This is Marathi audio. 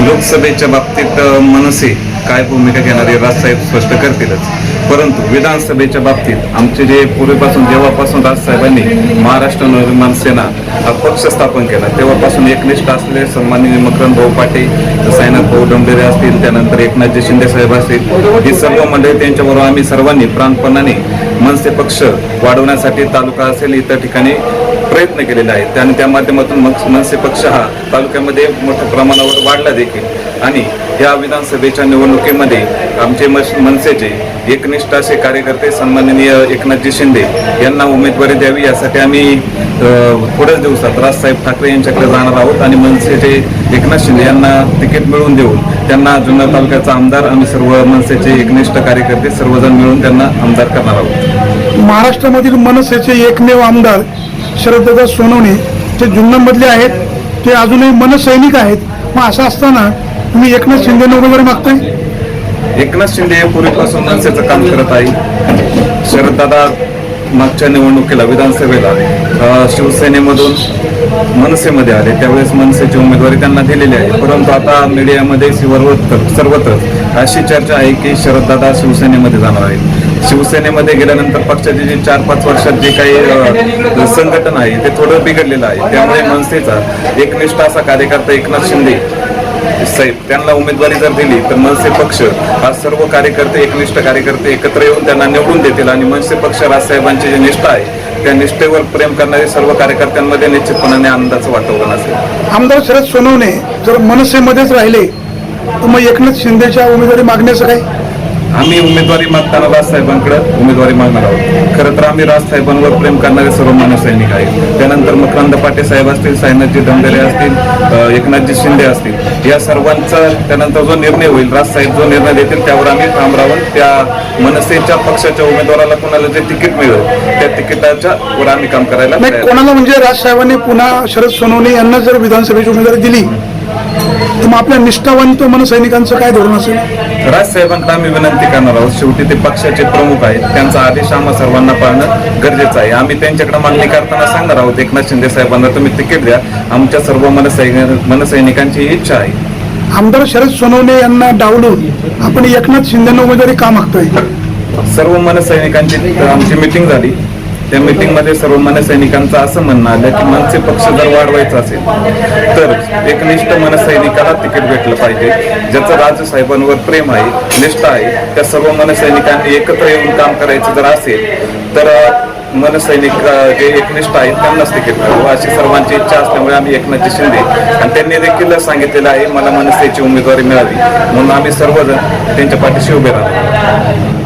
लोकसभेच्या बाबतीत मनसे काय भूमिका घेणारे राजसाहेब स्पष्ट करतीलच, परंतु विधानसभेच्या बाबतीत आमचे जे पूर्वीपासून जेव्हापासून राजसाहेबांनी महाराष्ट्र नवनिर्माण सेना हा पक्ष स्थापन केला तेव्हापासून एकनिष्ठ असलेले सन्माननीय मकरंद भाऊ पाटील, साईनाथ भाऊ डोंबरे असतील, त्यानंतर एकनाथजी शिंदे साहेब असतील, ही सर्व मंडळी त्यांच्याबरोबर आम्ही सर्वांनी प्राणपणाने मनसे पक्ष वाढवण्यासाठी तालुका असेल इतर ठिकाणी प्रयत्न केलेले आहेत आणि त्या माध्यमातून मनसे पक्ष हा तालुक्यामध्ये मोठ्या प्रमाणावर वाढला देखील आणि या विधानसभेच्या निवडणुकीमध्ये आमचे मनसेचे एकनिष्ठ असे कार्यकर्ते सन्माननीय एकनाथजी शिंदे यांना उमेदवारी द्यावी यासाठी आम्ही थोड्याच दिवसात राजसाहेब ठाकरे यांच्याकडे जाणार आहोत आणि मनसेचे एकनाथ शिंदे यांना तिकीट मिळवून देऊन त्यांना जुन्नर तालुक्याचा आमदार आम्ही सर्व मनसेचे एकनिष्ठ कार्यकर्ते सर्वजण मिळून त्यांना आमदार करणार आहोत. महाराष्ट्रामधील मनसेचे एकमेव आमदार शरददादा सोनवणे जे जुन्नरमधले आहेत ते अजूनही मनसैनिक आहेत. मग असं असताना तुम्ही एकनाथ शिंदेना उमेदवारी मागताय? एकनाथ शिंदे पूर्वीपासून मनसेचं काम करत आहे. शरददादा मागच्या निवडणुकीला विधानसभेला शिवसेनेमधून मनसेमध्ये आले त्यावेळेस मनसेची उमेदवारी त्यांना दिलेली आहे, परंतु आता मीडियामध्ये सर्वत्र अशी चर्चा आहे की शरददादा शिवसेनेमध्ये जाणार आहेत. शिवसेनेमध्ये गेल्यानंतर पक्षाचे जे 4-5 वर्षात जे काही संघटन आहे ते थोडं बिघडलेलं आहे, त्यामुळे मनसेचा एकनिष्ठ असा कार्यकर्ता एकनाथ शिंदे साहेब त्यांना उमेदवारी जर दिली तर मनसे पक्ष हा सर्व कार्यकर्ते एकनिष्ठ कार्यकर्ते एकत्र येऊन त्यांना निवडून देतील आणि मनसे पक्ष राजसाहेबांची जी निष्ठा आहे त्या निष्ठेवर प्रेम करणारे सर्व कार्यकर्त्यांमध्ये निश्चितपणाने आनंदाचं वातावरण असेल. आमदार शरद सोनवणे जर मनसेमध्येच राहिले तर मग एकनाथ शिंदेच्या उमेदवारी मागण्याचं काय? आम्ही उमेदवारी मागताना राजसाहेबांकडे उमेदवारी मागणार आहोत. खरं तर आम्ही राजसाहेबांवर प्रेम करणारे सर्व मनसैनिक आहेत. त्यानंतर मकरंद पाटील साहेब असतील, साईनाथजी डोंबरे असतील, एकनाथजी शिंदे असतील, या सर्वांचा त्यानंतर जो निर्णय होईल राजसाहेब जो निर्णय देतील त्यावर आम्ही ठाम राहून त्या मनसेच्या पक्षाच्या उमेदवाराला कोणाला जे तिकीट मिळेल त्या तिकिटाच्या वर आम्ही काम करायला कोणाला म्हणजे राजसाहेबांनी पुन्हा शरद सोनवणे यांना जर विधानसभेची उमेदवारी दिली तर मग आपल्या निष्ठावंत मनसैनिकांचं काय धोरण असेल? राजसाहेबांकडे आम्ही विनंती करणार आहोत. शेवटी ते पक्षाचे प्रमुख आहेत, त्यांचा आदेश आम्हा सर्वांना पाळणं गरजेचं आहे. आम्ही त्यांच्याकडे मागणी करताना सांगणार आहोत एकनाथ शिंदे साहेबांना तुम्ही तिकीट द्या, आमच्या सर्व मनसैनिकांची ही इच्छा आहे. आमदार शरद सोनवणे यांना डावलून आपण एकनाथ शिंदेना उमेदवारी का मागतोय? सर्व मनसैनिकांची आमची मिटिंग झाली, त्या मिटिंगमध्ये सर्व मनसैनिकांचं असं म्हणणं आलं की मनसे पक्ष जर वाढवायचा असेल तर एकनिष्ठ मनसैनिकाला तिकीट भेटलं पाहिजे, ज्याचं राजसाहेबांवर प्रेम आहे, निष्ठा आहे, त्या सर्व मनसैनिकांनी एकत्र येऊन काम करायचं जर असेल तर मनसैनिक जे एकनिष्ठ आहेत त्यांनाच तिकीट मिळावं अशी सर्वांची इच्छा असल्यामुळे आम्ही एकनाथजी शिंदे आणि त्यांनी देखील सांगितलेलं आहे मला मनसेची उमेदवारी मिळावी म्हणून आम्ही सर्वजण त्यांच्या पाठीशी उभे राहतो.